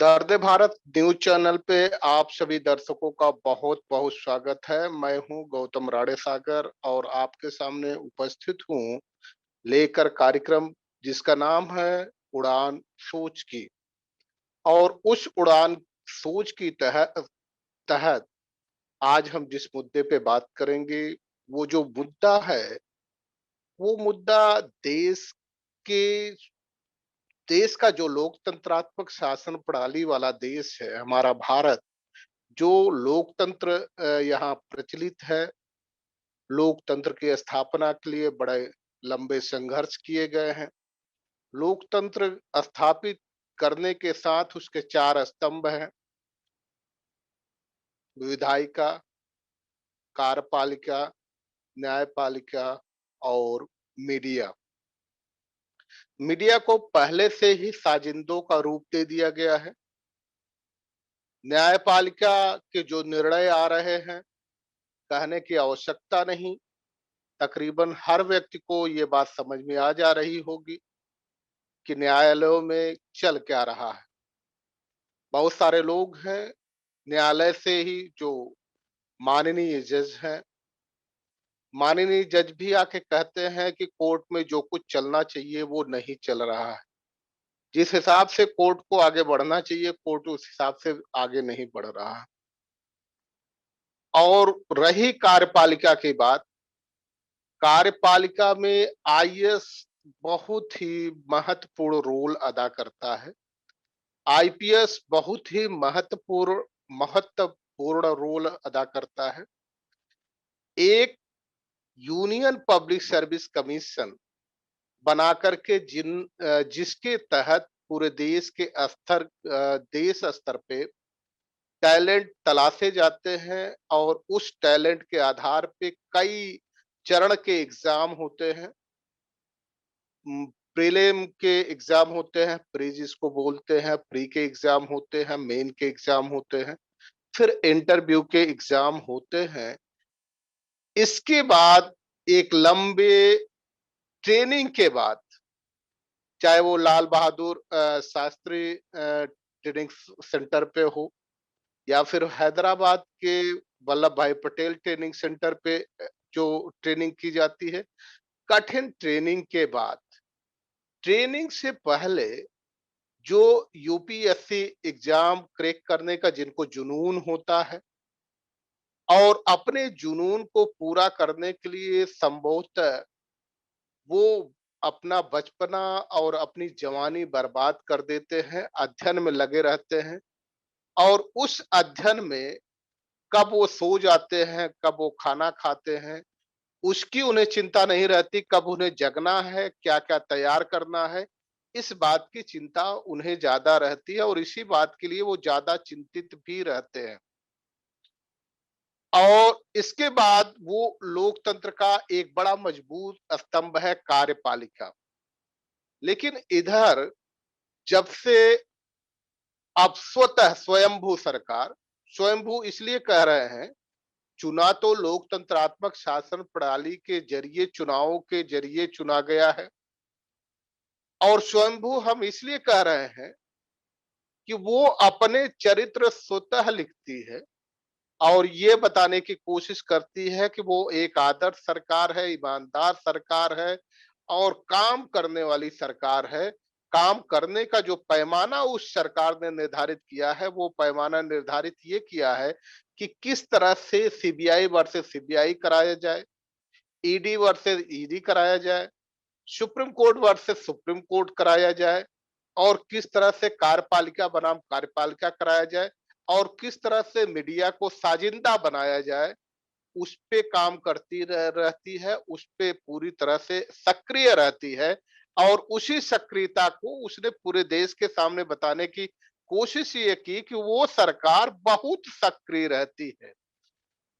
दर्द Bharat news channel पे आप सभी दर्शकों का बहुत बहुत स्वागत है। मैं हूं गौतम राड़े सागर और आपके सामने उपस्थित हूं लेकर कार्यक्रम जिसका नाम है उड़ान सोच की। और उस उड़ान सोच की तहत तहत आज हम जिस मुद्दे पे बात करेंगे, वो जो मुद्दा है वो मुद्दा देश के देश का जो लोकतंत्रात्मक शासन प्रणाली वाला देश है हमारा भारत। जो लोकतंत्र यहाँ प्रचलित है। लोकतंत्र की स्थापना के लिए बड़े लंबे संघर्ष किए गए हैं। लोकतंत्र स्थापित करने के साथ उसके चार स्तंभ हैं: विधायिका, कार्यपालिका, न्यायपालिका और मीडिया। मीडिया को पहले से ही साजिंदों का रूप दे दिया गया है। न्यायपालिका के जो निर्णय आ रहे हैं, कहने की आवश्यकता नहीं, तकरीबन हर व्यक्ति को ये बात समझ में आ जा रही होगी कि न्यायालयों में चल क्या रहा है। बहुत सारे लोग हैं न्यायालय से ही जो माननीय जज हैं, माननीय जज भी आके कहते हैं कि कोर्ट में जो कुछ चलना चाहिए वो नहीं चल रहा है। जिस हिसाब से कोर्ट को आगे बढ़ना चाहिए, कोर्ट उस हिसाब से आगे नहीं बढ़ रहा है। और रही कार्यपालिका की बात, कार्यपालिका में आईएएस बहुत ही महत्वपूर्ण रोल अदा करता है। आईपीएस बहुत ही महत्वपूर्ण रोल अदा करता है। एक यूनियन पब्लिक सर्विस कमीशन बना करके जिसके तहत पूरे देश के देश स्तर पे टैलेंट तलाशे जाते हैं और उस टैलेंट के आधार पे कई चरण के एग्जाम होते हैं। प्रीलिम के एग्जाम होते हैं, प्री जिसको बोलते हैं, प्री के एग्जाम होते हैं, मेन के एग्जाम होते हैं, फिर इंटरव्यू के एग्जाम होते हैं। इसके बाद एक लंबे ट्रेनिंग के बाद, चाहे वो लाल बहादुर शास्त्री ट्रेनिंग सेंटर पे हो या फिर हैदराबाद के वल्लभ भाई पटेल ट्रेनिंग सेंटर पे जो ट्रेनिंग की जाती है, कठिन ट्रेनिंग के बाद, ट्रेनिंग से पहले जो यूपीएससी एग्जाम क्रैक करने का जिनको जुनून होता है और अपने जुनून को पूरा करने के लिए संभवतः वो अपना बचपना और अपनी जवानी बर्बाद कर देते हैं, अध्ययन में लगे रहते हैं। और उस अध्ययन में कब वो सो जाते हैं, कब वो खाना खाते हैं, उसकी उन्हें चिंता नहीं रहती। कब उन्हें जगना है, क्या-क्या तैयार करना है, इस बात की चिंता उन्हें ज़्यादा रहती है और इसी बात के लिए वो ज़्यादा चिंतित भी रहते हैं। और इसके बाद वो लोकतंत्र का एक बड़ा मजबूत स्तंभ है कार्यपालिका। लेकिन इधर जब से अब स्वतः स्वयंभू सरकार, स्वयंभू इसलिए कह रहे हैं, चुना तो लोकतंत्रात्मक शासन प्रणाली के जरिए, चुनावों के जरिए चुना गया है। और स्वयंभू हम इसलिए कह रहे हैं कि वो अपने चरित्र स्वतः लिखती है और ये बताने की कोशिश करती है कि वो एक आदर्श सरकार है, ईमानदार सरकार है और काम करने वाली सरकार है। काम करने का जो पैमाना उस सरकार ने निर्धारित किया है, वो पैमाना निर्धारित ये किया है कि किस तरह से सीबीआई वर्सेस सीबीआई कराया जाए, ईडी वर्सेस ईडी कराया जाए, supreme court versus supreme court कराया जाए और किस तरह से कार्यपालिका बनाम कार्यपालिका कराया जाए और किस तरह से मीडिया को साजिंदा बनाया जाए, उस पे काम करती रहती है, उस पे पूरी तरह से सक्रिय रहती है। और उसी सक्रियता को उसने पूरे देश के सामने बताने की कोशिश ये की कि वो सरकार बहुत सक्रिय रहती है।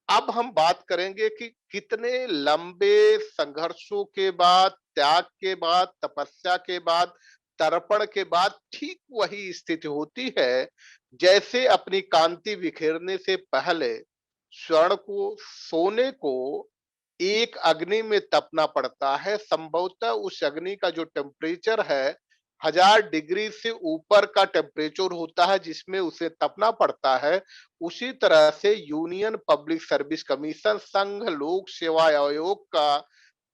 अब हम बात करेंगे कि कितने लंबे संघर्षों के बाद, त्याग के बाद, तपस्या के बाद, तर्पण के बाद ठीक वही स्थिति होती है जैसे अपनी कांति बिखेरने से पहले स्वर्ण को, सोने को एक अग्नि में तपना पड़ता है। संभवतः उस अग्नि का जो टेम्परेचर है 1000 डिग्री से ऊपर का टेम्परेचर होता है जिसमें उसे तपना पड़ता है, उसी तरह से यूनियन पब्लिक सर्विस कमीशन संघ लोक सेवा आयोग का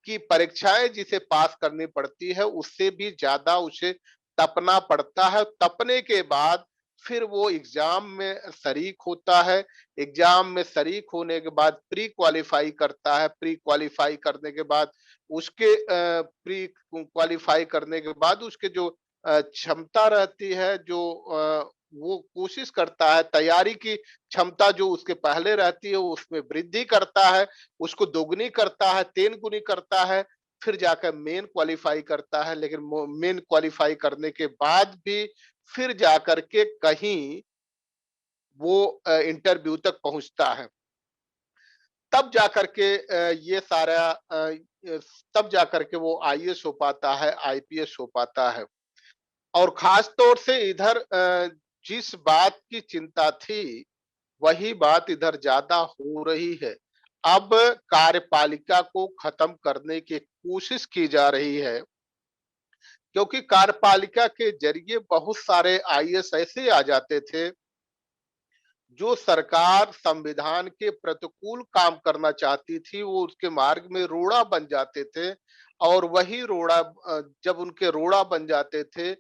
की परीक्षाएं जिसे पास करनी पड़ती है उससे भी ज्यादा उसे तपना पड़ता है। तपने के बाद फिर वो एग्जाम में शरीक होता है। एग्जाम में शरीक होने के बाद प्री क्वालिफाई करता है। प्री क्वालिफाई करने के बाद उसके प्री क्वालिफाई करने के बाद उसके जो क्षमता रहती है, जो वो कोशिश करता है, तैयारी की क्षमता जो उसके पहले रहती है उसमें वृद्धि करता है, उसको दोगुनी करता है, तीन गुनी करता है, फिर जाकर मेन क्वालिफाई करता है। लेकिन मेन क्वालिफाई करने के बाद भी फिर जाकर के कहीं वो इंटरव्यू तक पहुंचता है। तब जाकर के ये सारा तब जाकर के वो आईएएस हो पाता है, आईपीएस हो पाता है। और खास तौर से इधर जिस बात की चिंता थी वही बात इधर ज्यादा हो रही है। अब कार्यपालिका को खत्म करने की कोशिश की जा रही है, क्योंकि कार्यपालिका के जरिए बहुत सारे आईएएस ऐसे आ जाते थे जो सरकार संविधान के प्रतिकूल काम करना चाहती थी, वो उसके मार्ग में रोड़ा बन जाते थे। और वही रोड़ा जब उनके रोड़ा बन जाते थे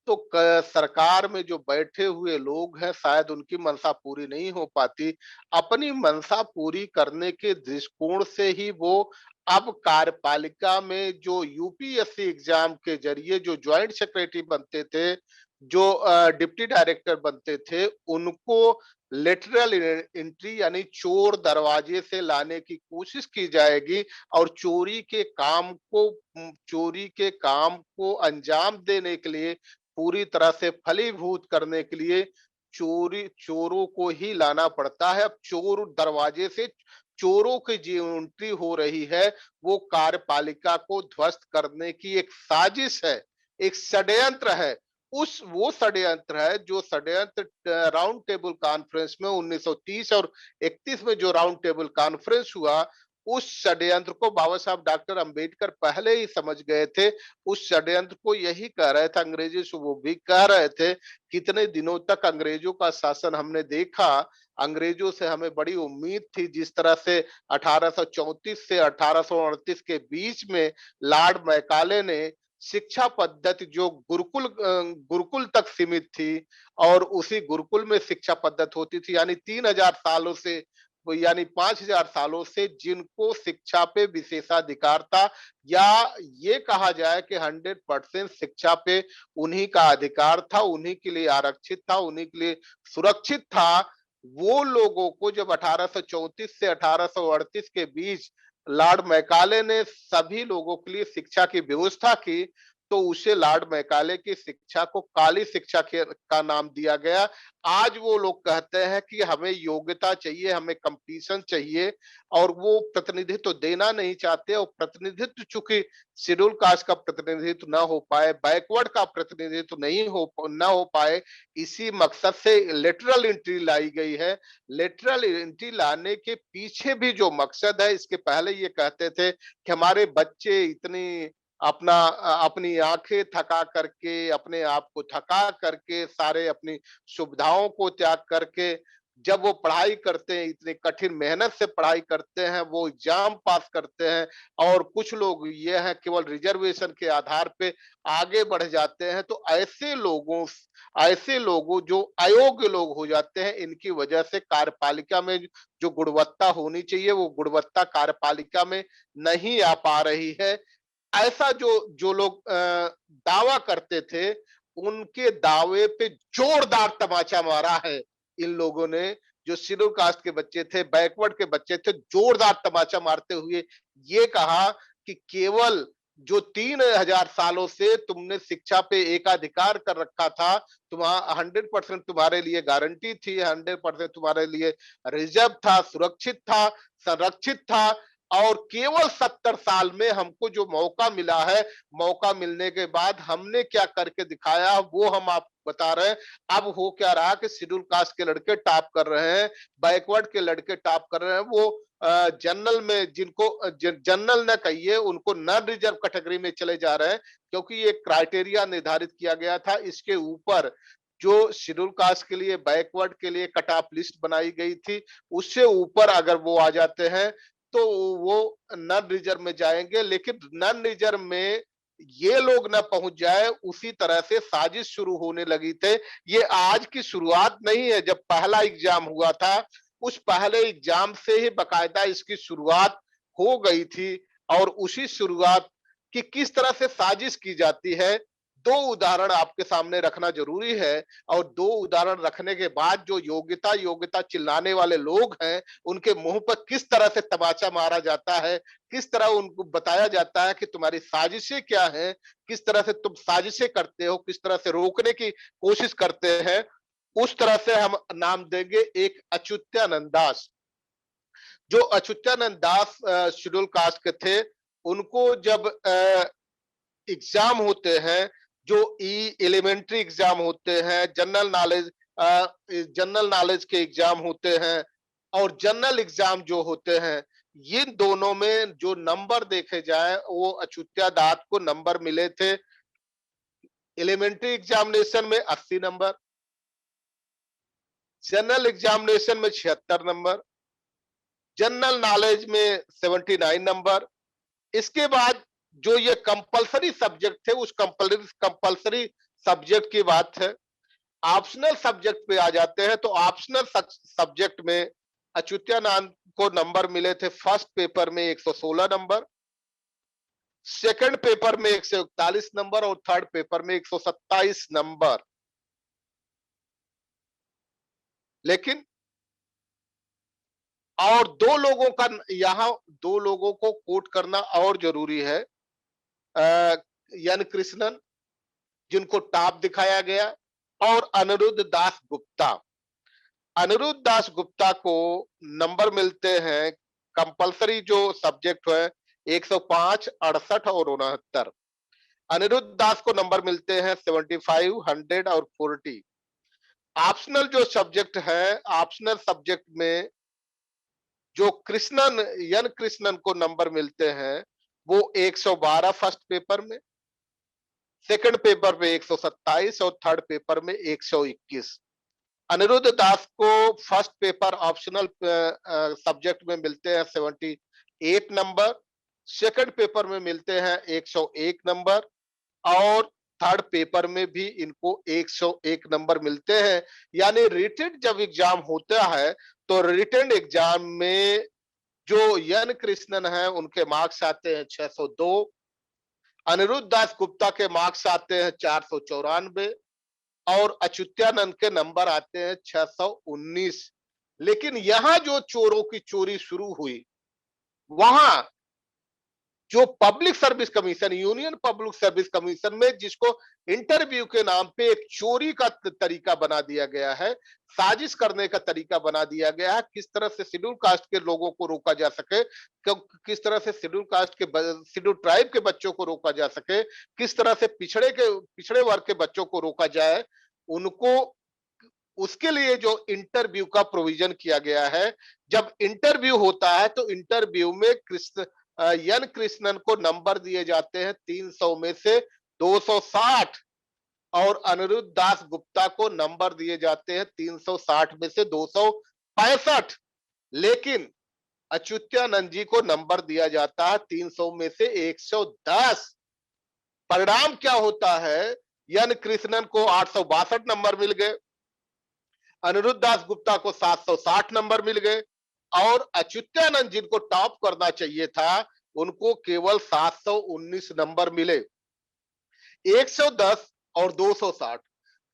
तो सरकार में जो बैठे हुए लोग हैं शायद उनकी मंशा पूरी नहीं हो पाती। अपनी मंशा पूरी करने के दृष्टिकोण से ही वो अब कार्यपालिका में जो यूपीएससी एग्जाम के जरिए जो ज्वाइंट सेक्रेटरी बनते थे, जो डिप्टी डायरेक्टर बनते थे, उनको लेटरल एंट्री यानी चोर दरवाजे से लाने की कोशिश की जाएगी। और चोरी के काम को अंजाम देने के लिए, पूरी तरह से फलीभूत करने के लिए चोरों को ही लाना पड़ता है। अब चोर दरवाजे से चोरों की जो एंट्री हो रही है वो कार्यपालिका को ध्वस्त करने की एक साजिश है, एक षड्यंत्र है। उस वो षड्यंत्र है जो षड्यंत्र राउंड टेबल कॉन्फ्रेंस में 1930 और 31 में जो राउंड टेबल कॉन्फ्रेंस हुआ, उस षड्यंत्र को बाबा साहब डॉक्टर अंबेडकर पहले ही समझ गए थे। उस षड्यंत्र को यही कह रहे थे, अंग्रेजी से वो भी कह रहे थे, कितने दिनों तक अंग्रेजों का शासन हमने देखा, अंग्रेजों से हमें बड़ी उम्मीद थी। जिस तरह से 1834 से 1838 के बीच में लॉर्ड मैकाले ने शिक्षा पद्धति जो गुरुकुल तक सीमित थी और उसी गुरुकुल में शिक्षा पद्धति होती थी, यानी 3000 सालों से यानी 5000 सालों से जिनको शिक्षा पे विशेषाधिकार था, या ये कहा जाए कि 100% शिक्षा पे उन्हीं का अधिकार था, उन्हीं के लिए आरक्षित था, उन्हीं के लिए सुरक्षित था। वो लोगों को जब 1834 से 1838 के बीच लॉर्ड मैकाले ने सभी लोगों के लिए शिक्षा की व्यवस्था की, तो उसे लॉर्ड मैकाले की शिक्षा को काली शिक्षा का नाम दिया गया। आज वो लोग कहते हैं कि हमें योग्यता चाहिए, हमें कंपटीशन चाहिए, और वो प्रतिनिधित्व देना नहीं चाहते। और प्रतिनिधित्व चूंकि शेड्यूल कास्ट का प्रतिनिधित्व ना हो पाए, बैकवर्ड का प्रतिनिधित्व नहीं हो ना हो पाए, इसी मकसद से लेटरल एंट्री लाई गई है। लेटरल एंट्री लाने के पीछे भी जो मकसद है, इसके पहले ये कहते थे कि हमारे बच्चे इतनी अपनी आंखें थका करके, अपने आप को थका करके, सारे अपनी सुविधाओं को त्याग करके जब वो पढ़ाई करते हैं, इतनी कठिन मेहनत से पढ़ाई करते हैं, वो एग्जाम पास करते हैं, और कुछ लोग ये है केवल रिजर्वेशन के आधार पे आगे बढ़ जाते हैं। तो ऐसे लोगों जो अयोग्य लोग हो जाते हैं, इनकी वजह से कार्यपालिका में जो गुणवत्ता होनी चाहिए वो गुणवत्ता कार्यपालिका में नहीं आ पा रही है। ऐसा जो जो लोग दावा करते थे, उनके दावे पे जोरदार तमाचा मारा है इन लोगों ने। जो शेड्यूल कास्ट के बच्चे थे, बैकवर्ड के बच्चे थे, जोरदार तमाचा मारते हुए ये कहा कि केवल जो 3000 सालों से तुमने शिक्षा पे एकाधिकार कर रखा था, तुम्हारा 100% तुम्हारे लिए गारंटी थी, 100% तुम्हारे लिए रिजर्व था, सुरक्षित था, संरक्षित था। और केवल 70 साल में हमको जो मौका मिला है, मौका मिलने के बाद हमने क्या करके दिखाया वो हम आपको बता रहे हैं। अब हो क्या रहा कि शेड्यूल कास्ट के लड़के टॉप कर रहे हैं, बैकवर्ड के लड़के टॉप कर रहे हैं। वो जनरल में जिनको जनरल न कहिए, उनको नॉन रिजर्व कैटेगरी में चले जा रहे हैं, क्योंकि ये क्राइटेरिया निर्धारित किया गया था। इसके ऊपर जो शेड्यूल कास्ट के लिए, बैकवर्ड के लिए कट ऑफ लिस्ट बनाई गई थी, उससे ऊपर अगर वो आ जाते हैं तो वो नॉन रिजर्व में जाएंगे। लेकिन नॉन रिजर्व में ये लोग ना पहुंच जाए, उसी तरह से साजिश शुरू होने लगी थे। ये आज की शुरुआत नहीं है। जब पहला एग्जाम हुआ था, उस पहले एग्जाम से ही बकायदा इसकी शुरुआत हो गई थी। और उसी शुरुआत की किस तरह से साजिश की जाती है, दो उदाहरण आपके सामने रखना जरूरी है। और दो उदाहरण रखने के बाद जो योग्यता योग्यता चिल्लाने वाले लोग हैं, उनके मुंह पर किस तरह से तमाचा मारा जाता है, किस तरह उनको बताया जाता है कि तुम्हारी साजिशें क्या हैं, किस तरह से तुम साजिशें करते हो, किस तरह से रोकने की कोशिश करते हैं, उस तरह से हम नाम देंगे एक अच्युतानंद दास। जो अच्युतानंद दास शेड्यूल कास्ट के थे, उनको जब एग्जाम होते हैं, जो एलिमेंट्री एग्जाम होते हैं, जनरल नॉलेज के एग्जाम होते हैं और जनरल एग्जाम जो होते हैं, इन दोनों में जो नंबर देखे जाए, वो अच्युता दास को नंबर मिले थे। एलिमेंट्री एग्जामिनेशन में 80 नंबर, जनरल एग्जामिनेशन में 76 नंबर, जनरल नॉलेज में 79 नंबर। इसके बाद जो ये कंपलसरी सब्जेक्ट थे, उस कंपलसरी सब्जेक्ट की बात है। ऑप्शनल सब्जेक्ट पे आ जाते हैं, तो ऑप्शनल सब्जेक्ट में अच्युतानंद को नंबर मिले थे। फर्स्ट पेपर में 116 नंबर, सेकंड पेपर में 141 नंबर और थर्ड पेपर में 127 नंबर। लेकिन और दो लोगों का यहां, दो लोगों को कोट करना और जरूरी है। एन कृष्णन, जिनको टॉप दिखाया गया, और अनिरुद्ध दास गुप्ता। अनिरुद्ध दास गुप्ता को नंबर मिलते हैं कंपलसरी जो सब्जेक्ट है 105, 68 और 69। अनिरुद्ध दास को नंबर मिलते हैं 75, 100 और 40। ऑप्शनल जो सब्जेक्ट है, ऑप्शनल सब्जेक्ट में जो कृष्णन, एन कृष्णन को नंबर मिलते हैं वो 112 फर्स्ट पेपर में, सेकंड पेपर में 127 और थर्ड पेपर में 121। अनिरुद्ध दास को फर्स्ट पेपर ऑप्शनल सब्जेक्ट में मिलते हैं 78 नंबर, सेकंड पेपर में मिलते हैं 101 नंबर और थर्ड पेपर में भी इनको 101 नंबर मिलते हैं। यानी रिटेन जब एग्जाम होता है, तो रिटेन एग्जाम में जो एन कृष्णन है, उनके मार्क्स आते हैं 602, अनिरुद्ध दास गुप्ता के मार्क्स आते हैं 494 और अच्युतानंद के नंबर आते हैं 619। लेकिन यहां जो चोरों की चोरी शुरू हुई, वहां जो public service commission, union public service commission में, जिसको इंटरव्यू के नाम पे एक चोरी का तरीका बना दिया गया है, साजिश करने का तरीका बना दिया गया है, किस तरह से शेड्यूल कास्ट के लोगों को रोका जा सके, किस तरह से शेड्यूल कास्ट के, शेड्यूल ट्राइब के बच्चों को रोका जा सके, किस तरह से पिछड़े वर्ग के बच्चों को रोका जाए, उनको उसके लिए जो इंटरव्यू का प्रोविजन किया गया है। जब इंटरव्यू होता है, तो इंटरव्यू में एन कृष्णन को नंबर दिए जाते हैं 300 में से 260 और अनिरुद्ध दास गुप्ता को नंबर दिए जाते हैं 360 में से 265। लेकिन अच्युतानंद जी को नंबर दिया जाता है 300 में से 110। परिणाम क्या होता है? एन कृष्णन को 862 नंबर मिल गए, अनिरुद्ध दास गुप्ता को 760 नंबर मिल गए और अच्युतानंद जिनको टॉप करना चाहिए था, उनको केवल 719 नंबर मिले। 110 और 260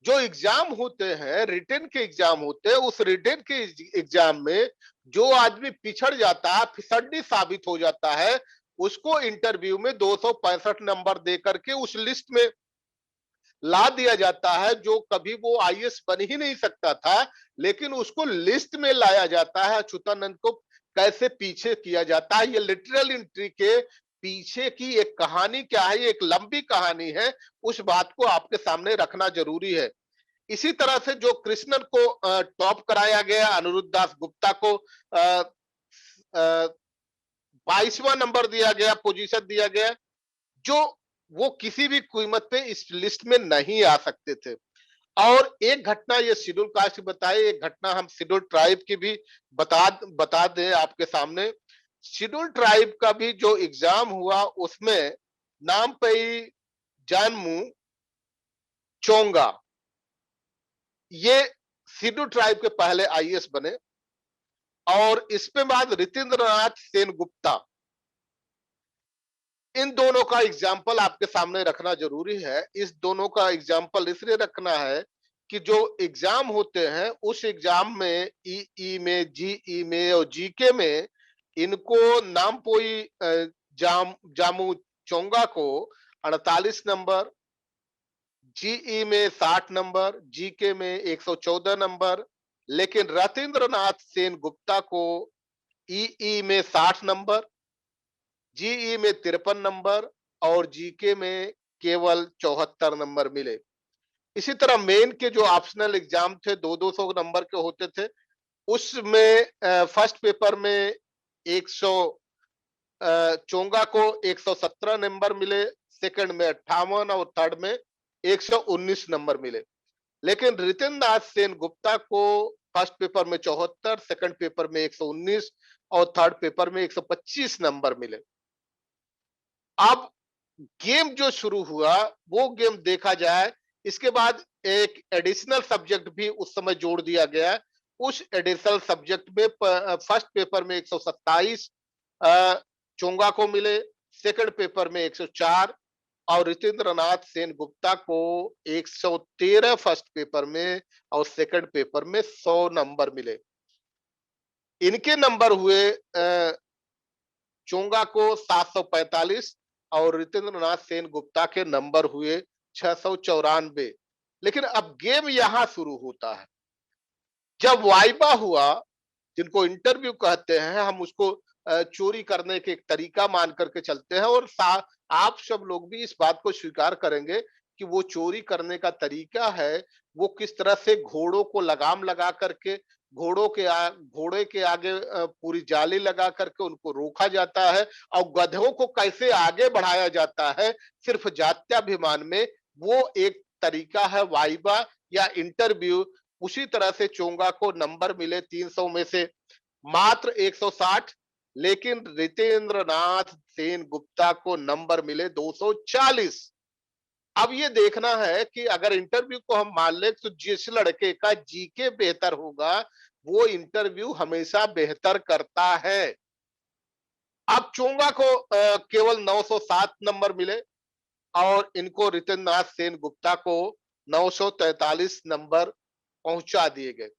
जो एग्जाम होते हैं, रिटेन के एग्जाम होते हैं, उस रिटेन के एग्जाम में जो आदमी पिछड़ जाता है, फिसड्डी साबित हो जाता है, उसको इंटरव्यू में 265 नंबर दे करके उस लिस्ट में ला दिया जाता है। जो कभी वो आईएएस बन ही नहीं सकता था, लेकिन उसको लिस्ट में लाया जाता है। अच्युतानंद को कैसे पीछे किया जाता है, ये लिटरल एंट्री के पीछे की एक कहानी क्या है, एक लंबी कहानी है, उस बात को आपके सामने रखना जरूरी है। इसी तरह से जो कृष्णन को टॉप कराया गया, अनिरुद्ध दास गुप्ता को 22वां नंबर दिया गया, पोजीशन दिया गया, जो वो किसी भी कीमत पे इस लिस्ट में नहीं आ सकते थे। और एक घटना ये शेड्यूल कास्ट की बताई, एक घटना हम शेड्यूल ट्राइब की भी बता बता दें आपके सामने। शेड्यूल ट्राइब का भी जो एग्जाम हुआ उसमें नामपई जानमू चोंगा, ये शेड्यूल ट्राइब के पहले आईएएस बने। और इसके बाद रितेंद्रनाथ सेनगुप्ता, इन दोनों का एग्जाम्पल आपके सामने रखना जरूरी है। इस दोनों का एग्जाम्पल इसलिए रखना है कि जो एग्जाम होते हैं उस एग्जाम में ई में, जीई में और जीके में इनको नामपोई जामू चोंगा को 48 नंबर, जीई में 60 नंबर, जीके में 114 नंबर, लेकिन रतेंद्रनाथ सेनगुप्ता को ई में 60 नंबर, जीई में 53 नंबर और जीके में केवल 74 नंबर मिले। इसी तरह मेन के जो ऑप्शनल एग्जाम थे 200 नंबर के होते थे, उसमें फर्स्ट पेपर में 100 चोंगा को 117 नंबर मिले, सेकंड में 58 और थर्ड में 119 नंबर मिले। लेकिन रितेंद्रनाथ सेनगुप्ता को फर्स्ट पेपर में 74, सेकंड पेपर में 119 और थर्ड पेपर में 125 नंबर मिले। अब गेम जो शुरू हुआ वो गेम देखा जाए, इसके बाद एक एडिशनल सब्जेक्ट भी उस समय जोड़ दिया गया। उस एडिशनल सब्जेक्ट में फर्स्ट पेपर में 127 चोंगा को मिले, सेकंड पेपर में 104 और रितेंद्रनाथ सेनगुप्ता को 113 फर्स्ट पेपर में और सेकंड पेपर में 100 नंबर मिले। इनके नंबर हुए चोंगा को 745 और रितेंद्रनाथ सेनगुप्ता के नंबर हुए 694। लेकिन अब गेम यहां शुरू होता है। जब वाइबा हुआ, जिनको इंटरव्यू कहते हैं, हम उसको चोरी करने के एक तरीका मान करके चलते हैं और आप सब लोग भी इस बात को स्वीकार करेंगे कि वो चोरी करने का तरीका है, वो किस तरह से घोड़ों को लगाम लगा करके घोड़े के आगे पूरी जाली लगा करके उनको रोका जाता है और गधों को कैसे आगे बढ़ाया जाता है सिर्फ जात्याभिमान में, वो एक तरीका है वाइबा या इंटरव्यू। उसी तरह से चोंगा को नंबर मिले 300 में से मात्र 160, लेकिन रितेंद्रनाथ सेनगुप्ता को नंबर मिले 240। अब ये देखना है कि अगर इंटरव्यू को हम मान ले तो जिस लड़के का जीके बेहतर होगा वो इंटरव्यू हमेशा बेहतर करता है। अब चोंगा को केवल 907 नंबर मिले और इनको रितेंद्रनाथ सेनगुप्ता को 943 नंबर पहुंचा दिए गए।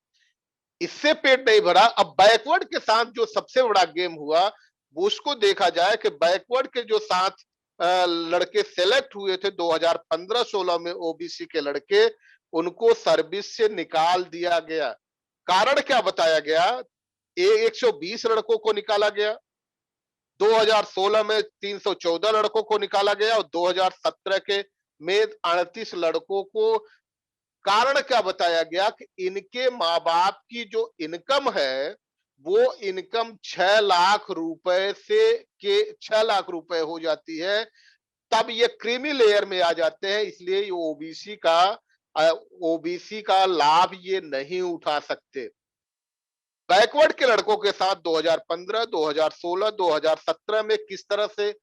इससे पेट नहीं भरा, अब बैकवर्ड के साथ जो सबसे बड़ा गेम हुआ वो उसको देखा जाए कि बैकवर्ड के जो 7 लड़के सेलेक्ट हुए थे 2015-16 में ओबीसी के लड़के, उनको सर्विस से निकाल दिया गया। कारण क्या बताया गया? 120 लड़कों को निकाला गया, 2016 में 314 लड़कों को निकाला गया और 2017 के में 38 लड़कों को। कारण क्या बताया गया कि इनके माँ बाप की जो इनकम है वो इनकम 6 लाख रुपए से के 6 लाख रुपए हो जाती है, तब ये क्रीमी लेयर में आ जाते हैं, इसलिए ये ओबीसी का लाभ ये नहीं उठा सकते। बैकवर्ड के लड़कों के साथ 2015, 2016, 2017 में किस तरह से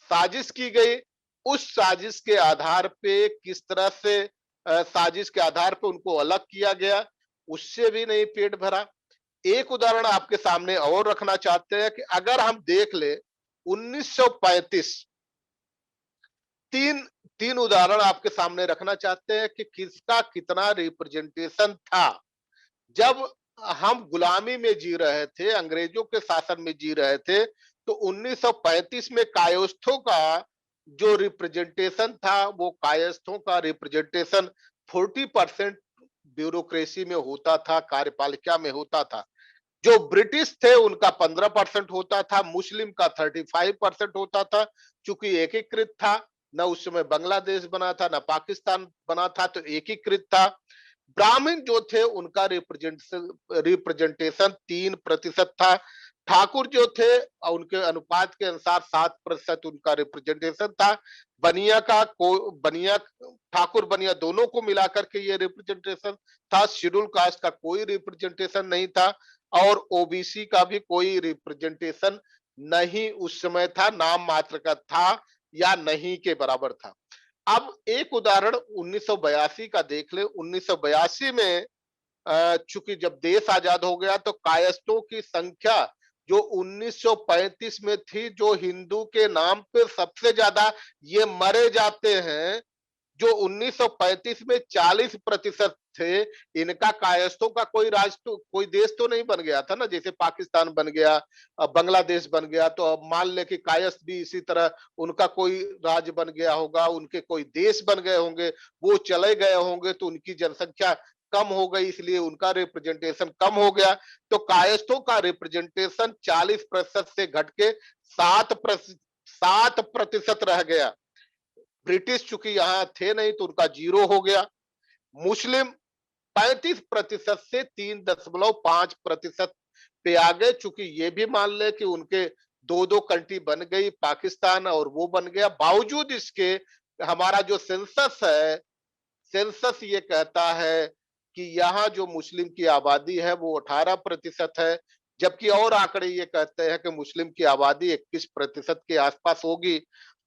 साजिश की गई, उस साजिश के आधार पे किस तरह से साजिश के आधार पे उनको अलग किया गया, उससे भी नहीं पेट भरा। एक उदाहरण आपके सामने और रखना चाहते हैं कि अगर हम देख ले 1935, तीन तीन उदाहरण आपके सामने रखना चाहते हैं कि किसका कितना रिप्रेजेंटेशन था। जब हम गुलामी में जी रहे थे, अंग्रेजों के शासन में जी रहे थे, तो 1935 में कायस्थों का जो रिप्रेजेंटेशन था, वो कायस्थों का रिप्रेजेंटेशन 40% ब्यूरोक्रेसी में होता था, कार्यपालिका में होता था। जो ब्रिटिश थे उनका 15% होता था, मुस्लिम का 35% होता था। चूंकि एकीकृत था, न उस समय बांग्लादेश बना था न पाकिस्तान बना था, तो एकीकृत था। ब्राह्मण जो थे उनका रिप्रेजेंटेशन 3% था। ठाकुर जो थे उनके अनुपात के अनुसार 7% उनका रिप्रेजेंटेशन था। बनिया का को बनिया ठाकुर बनिया दोनों को मिलाकर के ये रिप्रेजेंटेशन था। शेड्यूल कास्ट का कोई रिप्रेजेंटेशन नहीं था और ओबीसी का भी कोई रिप्रेजेंटेशन नहीं उस समय था, नाम मात्र का था या नहीं के बराबर था। अब एक उदाहरण 1982 का देख ले। 1982 में चूंकि जब देश आजाद हो गया तो कायस्थों की संख्या जो 1935 में थी, जो हिंदू के नाम पे सबसे ज्यादा ये मरे जाते हैं, जो 1935 में 40% थे, इनका कायस्थों का कोई राज तो कोई देश तो नहीं बन गया था ना, जैसे पाकिस्तान बन गया, बांग्लादेश बन गया, तो अब मान ले कि कायस्थ भी इसी तरह उनका कोई राज्य बन गया होगा, उनके कोई देश बन गए होंगे, वो चले गए होंगे तो उनकी जनसंख्या कम हो गई, इसलिए उनका रिप्रेजेंटेशन कम हो गया। तो कायस्थों का रिप्रेजेंटेशन 40% से घट के 7% रह गया। ब्रिटिश चूंकि यहाँ थे नहीं तो उनका 0 हो गया। मुस्लिम 35% से 3.5% पे आ गए, चूंकि ये भी मान ले कि उनके दो दो कंट्री बन गई, पाकिस्तान और वो बन गया। बावजूद इसके हमारा जो सेंसस है, सेंसस ये कहता है कि यहाँ जो मुस्लिम की आबादी है वो 18% है, जबकि और आंकड़े ये कहते हैं कि मुस्लिम की आबादी 21% के आसपास होगी।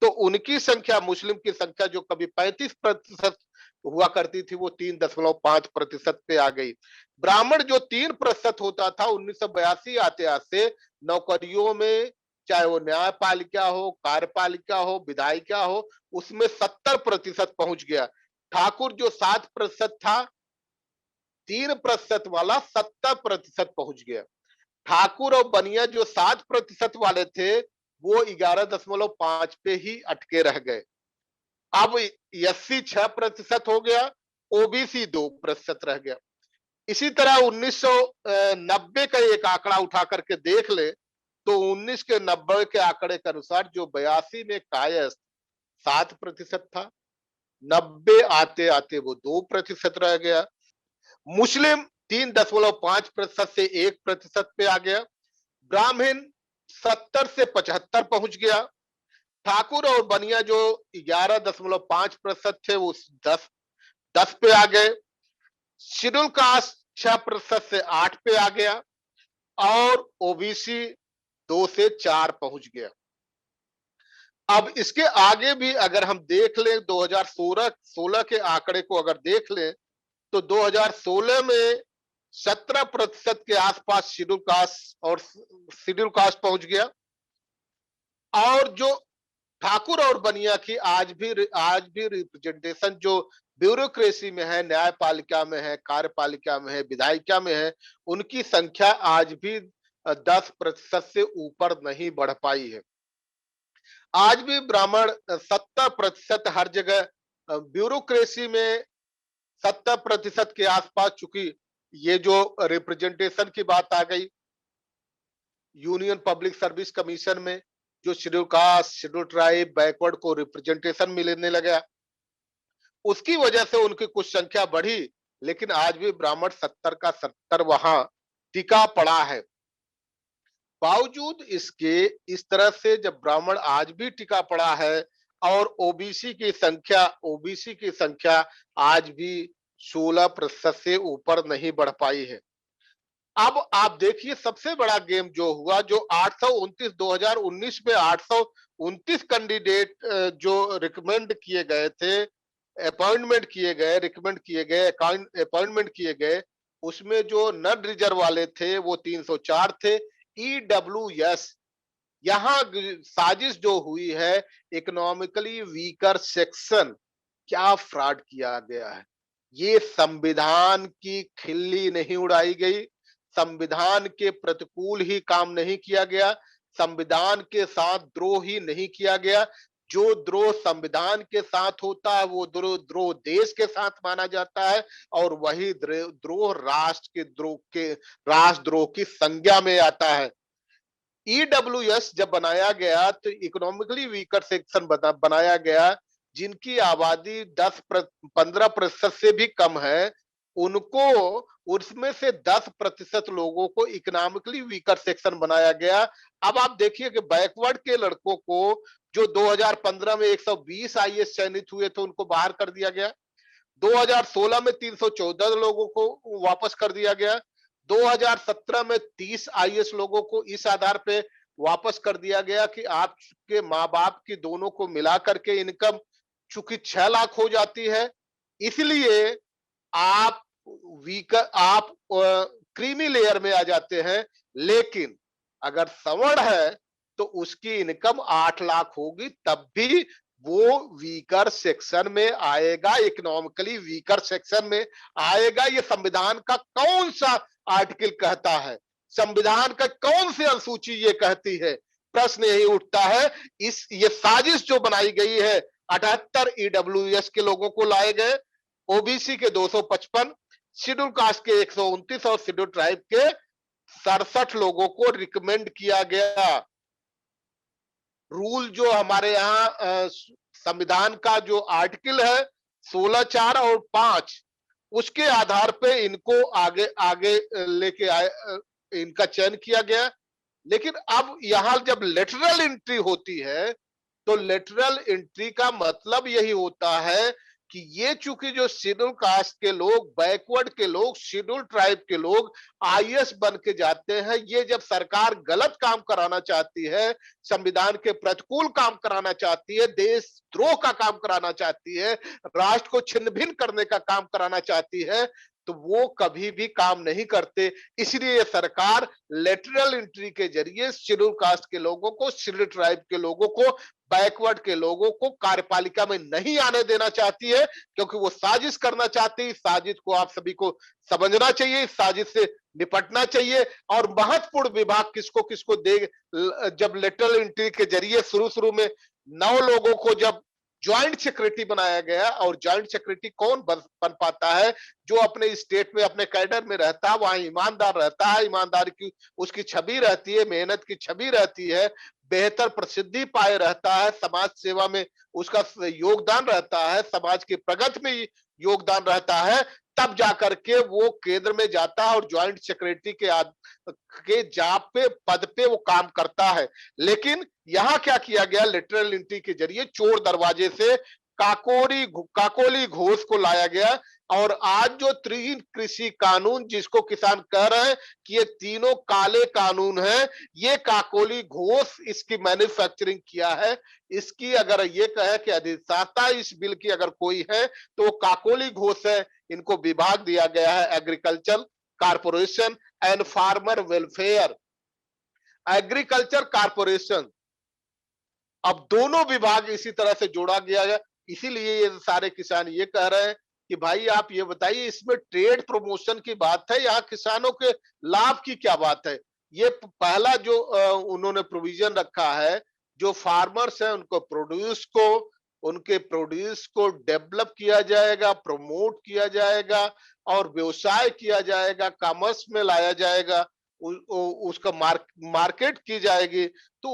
तो उनकी संख्या, मुस्लिम की संख्या जो कभी 35% हुआ करती थी, वो 3.5% पे आ गई। ब्राह्मण जो 3% होता था 1982 आते आते नौकरियों में, चाहे वो न्यायपालिका हो, कार्यपालिका हो, विधायिका हो, उसमें 70% पहुंच गया। ठाकुर जो 7% था, 3% वाला 70% पहुंच गया। ठाकुर और बनिया जो 7% वाले थे, वो 11.5 पे ही अटके रह गए। अब एससी 6% हो गया, ओबीसी 2% रह गया। इसी तरह 1990 का एक आंकड़ा उठा करके देख ले तो 19 के 90 के आंकड़े के अनुसार जो 82 में कायस्थ 7% था, 90 आते आते वो 2% रह गया। मुस्लिम 3.5% से 1% पे आ गया। ब्राह्मण 70 से 75 पहुंच गया। ठाकुर और बनिया जो 11.5% थे वो 10 पे आ गए। शेड्यूल कास्ट 6% से 8 पे आ गया और ओबीसी 2 से 4 पहुंच गया। अब इसके आगे भी अगर हम देख लें 2016 के आंकड़े को अगर देख लें तो 2016 में 17% के आसपास शेड्यूल कास्ट पहुंच गया। और जो ठाकुर और बनिया की आज भी रिप्रेजेंटेशन जो ब्यूरोक्रेसी में है, न्यायपालिका में है, कार्यपालिका में है, विधायिका में है, उनकी संख्या आज भी 10% से ऊपर नहीं बढ़ पाई है। आज भी ब्राह्मण 70% हर जगह ब्यूरोक्रेसी में 70% के आसपास, चूंकि ये जो रिप्रेजेंटेशन की बात आ गई, यूनियन पब्लिक सर्विस कमीशन में जो schedule caste, schedule tribe, backward को रिप्रेजेंटेशन मिलने लगा, उसकी वजह से उनकी कुछ संख्या बढ़ी, लेकिन आज भी ब्राह्मण 70 का 70 वहां टिका पड़ा है। बावजूद इसके इस तरह से जब ब्राह्मण आज भी टिका पड़ा है और ओबीसी की संख्या आज भी 16% से ऊपर नहीं बढ़ पाई है। अब आप देखिए सबसे बड़ा गेम जो हुआ, जो 829 2019 में 829 कैंडिडेट जो रिकमेंड किए गए थे, अपॉइंटमेंट किए गए, उसमें जो नन रिजर्व वाले थे वो 304 थे। ईडब्ल्यूएस, यहाँ साजिश जो हुई है, इकोनॉमिकली वीकर सेक्शन, क्या फ्रॉड किया गया है। ये संविधान की खिल्ली नहीं उड़ाई गई, संविधान के प्रतिकूल ही काम नहीं किया गया, संविधान के साथ द्रोह ही नहीं किया गया। जो द्रोह संविधान के साथ होता है वो द्रोह देश के साथ माना जाता है, और वही द्रोह राष्ट्रद्रोह की संज्ञा में आता है। ईडब्ल्यूएस जब बनाया गया तो इकोनॉमिकली वीकर सेक्शन बनाया गया, जिनकी आबादी 15% से भी कम है, उनको उसमें से 10% लोगों को इकोनॉमिकली वीकर सेक्शन बनाया गया। अब आप देखिए कि बैकवर्ड के लड़कों को जो 2015 में 120 आईएएस चयनित हुए थे उनको बाहर कर दिया गया। 2016 में 314 लोगों को वापस कर दिया गया। 2017 में 30 आईएएस लोगों को इस आधार पे वापस कर दिया गया कि आपके माँ बाप की दोनों को मिला करके इनकम चूंकि 6 लाख हो जाती है, इसलिए आप आप क्रीमी लेयर में आ जाते हैं। लेकिन अगर सवर्ण है तो उसकी इनकम 8 लाख होगी, तब भी वो वीकर सेक्शन में आएगा, इकोनॉमिकली वीकर सेक्शन में आएगा। ये संविधान का कौन सा आर्टिकल कहता है? संविधान का कौन सी अनुसूची ये कहती है? प्रश्न यही उठता है। ये साजिश जो बनाई गई है, 78 ईडब्ल्यूएस के लोगों को लाए गए, ओबीसी के 255, शेड्यूल कास्ट के 129 और शेड्यूल ट्राइब के 67 लोगों को रिकमेंड किया गया। रूल जो हमारे यहाँ संविधान का जो आर्टिकल है 16, 4 और 5, उसके आधार पे इनको आगे आगे लेके आए, इनका चयन किया गया। लेकिन अब यहां जब लेटरल एंट्री होती है तो लेटरल एंट्री का मतलब यही होता है कि ये चूंकि जो शेड्यूल कास्ट के लोग, बैकवर्ड के लोग, शेड्यूल ट्राइब के लोग आईएएस बन के जाते हैं, ये जब सरकार गलत काम कराना चाहती है, संविधान के प्रतिकूल काम कराना चाहती है, देशद्रोह का काम कराना चाहती है, राष्ट्र को छिन्न भिन्न करने का काम कराना चाहती है, तो वो कभी भी काम नहीं करते। इसलिए सरकार लेटरल एंट्री के जरिए शेड्यूल कास्ट के लोगों को, शेड्यूल ट्राइब के लोगों को, बैकवर्ड के लोगों को कार्यपालिका में नहीं आने देना चाहती है, क्योंकि वो साजिश करना चाहती है। इस साजिश को आप सभी को समझना चाहिए, इस साजिश से निपटना चाहिए। और महत्वपूर्ण विभाग किसको किसको दे, जब लेटरल एंट्री के जरिए शुरू शुरू में 9 लोगों को जब ज्वाइंट सेक्रेटरी बनाया गया, और ज्वाइंट सेक्रेटरी कौन बन पाता है? जो अपने स्टेट में अपने कैडर में रहता है, वहां ईमानदार रहता है, ईमानदारी की उसकी छवि रहती है, मेहनत की छवि रहती है, बेहतर प्रसिद्धि पाए रहता है, समाज सेवा में उसका योगदान रहता है, समाज की प्रगति में योगदान रहता है, तब जाकर के वो केंद्र में जाता है और ज्वाइंट सेक्रेटरी के जाप पे, पद पे वो काम करता है। लेकिन यहां क्या किया गया? लेटरल एंट्री के जरिए चोर दरवाजे से काकोली घोष को लाया गया। और आज जो 3 कृषि कानून जिसको किसान कह रहे हैं कि ये तीनों काले कानून हैं, ये काकोली घोष इसकी मैन्युफैक्चरिंग किया है। इसकी अगर ये कहे कि अधिष्ठाता इस बिल की अगर कोई है तो वो काकोली घोष है। इनको विभाग दिया गया है agriculture corporation and farmer welfare, agriculture corporation. अब दोनों विभाग इसी तरह से जोड़ा गया है। इसीलिए ये सारे किसान ये कह रहे हैं कि भाई आप ये बताइए, इसमें ट्रेड प्रमोशन की बात है, यहाँ किसानों के लाभ की क्या बात है? ये पहला जो उन्होंने प्रोविजन रखा है, जो फार्मर्स हैं उनके प्रोड्यूस को डेवलप किया जाएगा, प्रमोट किया जाएगा और व्यवसाय किया जाएगा, कॉमर्स में लाया जाएगा, उसका मार्केट की जाएगी। तो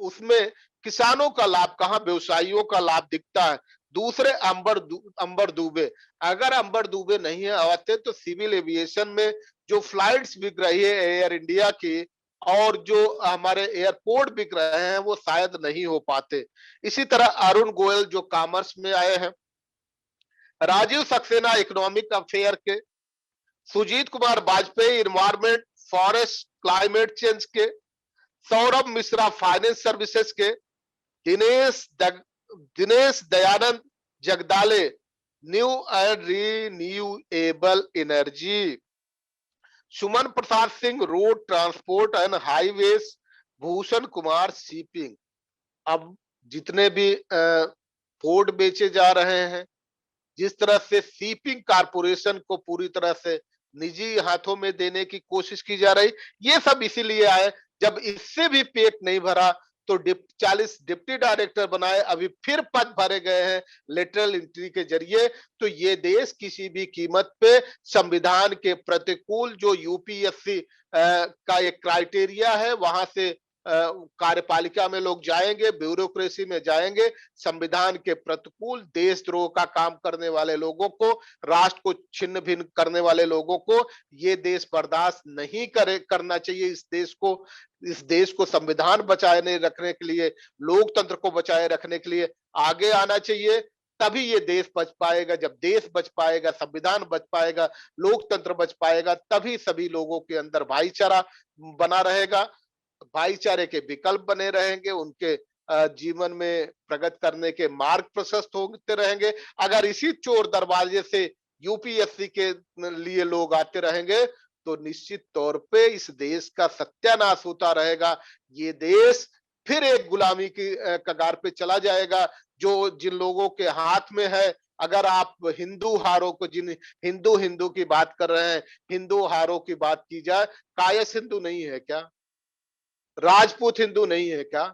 उसमें किसानों का लाभ कहाँ, व्यवसायियों का लाभ दिखता है। दूसरे अंबर दुबे, अगर अंबर दुबे नहीं आते तो सिविल एविएशन में जो फ्लाइट्स बिक रही है एयर इंडिया की, और जो हमारे एयरपोर्ट बिक रहे हैं, वो शायद नहीं हो पाते। इसी तरह अरुण गोयल जो कॉमर्स में आए हैं, राजीव सक्सेना इकोनॉमिक अफेयर के, Sujit Kumar Vajpayee environment forest climate change के, सौरभ मिश्रा फाइनेंस सर्विसेज के, Dinesh Dayanand Jagdale new and renewable energy, Suman Prasad Singh road transport and highways, Bhushan Kumar shipping. अब जितने भी पोर्ट बेचे जा रहे हैं, जिस तरह से शिपिंग कारपोरेशन को पूरी तरह से निजी हाथों में देने की कोशिश की जा रही, ये सब इसीलिए आए। जब इससे भी पेट नहीं भरा तो 40 डिप्टी डायरेक्टर बनाए, अभी फिर पद भरे गए हैं लेटरल एंट्री के जरिए। तो ये देश किसी भी कीमत पे संविधान के प्रतिकूल जो यूपीएससी का एक क्राइटेरिया है, वहां से कार्यपालिका में लोग जाएंगे, ब्यूरोक्रेसी में जाएंगे, संविधान के प्रतिकूल देशद्रोह का काम करने वाले लोगों को, राष्ट्र को छिन्न भिन्न करने वाले लोगों को ये देश बर्दाश्त नहीं करना चाहिए। इस देश को संविधान बचाने रखने के लिए, लोकतंत्र को बचाए रखने के लिए आगे आना चाहिए। तभी ये देश बच पाएगा। जब देश बच पाएगा, संविधान बच पाएगा, लोकतंत्र बच पाएगा, तभी सभी लोगों के अंदर भाईचारा बना रहेगा, भाईचारे के विकल्प बने रहेंगे, उनके जीवन में प्रगति करने के मार्ग प्रशस्त होते रहेंगे। अगर इसी चोर दरवाजे से यूपीएससी के लिए लोग आते रहेंगे तो निश्चित तौर पे इस देश का सत्यानाश होता रहेगा। ये देश फिर एक गुलामी की कगार पे चला जाएगा, जो जिन लोगों के हाथ में है। अगर आप हिंदू हारों को, जिन हिंदू हिंदू की बात कर रहे हैं, हिंदू हारों की बात की जाए, कायस्थ हिंदू नहीं है क्या? राजपूत हिंदू नहीं है क्या?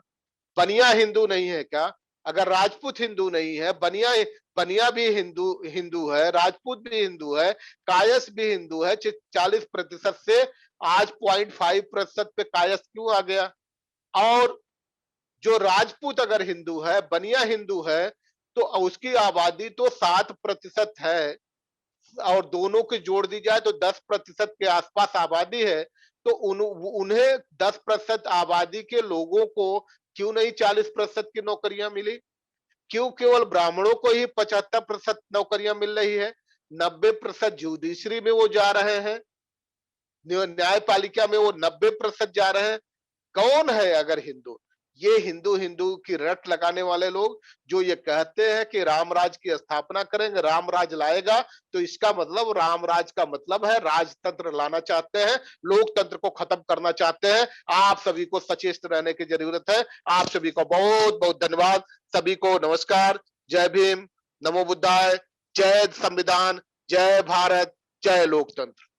बनिया हिंदू नहीं है क्या? अगर राजपूत हिंदू नहीं है, बनिया बनिया भी हिंदू हिंदू है, राजपूत भी हिंदू है, कायस्थ भी हिंदू है, 40% से आज 0.5% पे कायस्थ क्यों आ गया? और जो राजपूत अगर हिंदू है, बनिया हिंदू है, तो उसकी आबादी तो 7% है, और दोनों की जोड़ दी जाए तो 10% के आसपास आबादी है। तो उन्हें 10% आबादी के लोगों को क्यों नहीं 40% की नौकरियां मिली? क्यों केवल ब्राह्मणों को ही 75% नौकरियां मिल रही है? 90% जुडिशरी में वो जा रहे हैं, न्यायपालिका में वो 90% जा रहे हैं। कौन है अगर हिंदू? ये हिंदू हिंदू की रट लगाने वाले लोग, जो ये कहते हैं कि राम राज की स्थापना करेंगे, राम राज लाएगा, तो इसका मतलब, राम राज का मतलब है राजतंत्र लाना चाहते हैं, लोकतंत्र को खत्म करना चाहते हैं। आप सभी को सचेत रहने की जरूरत है। आप सभी को बहुत बहुत धन्यवाद। सभी को नमस्कार, जय भीम, नमो बुद्धाय, जय संविधान, जय भारत, जय लोकतंत्र।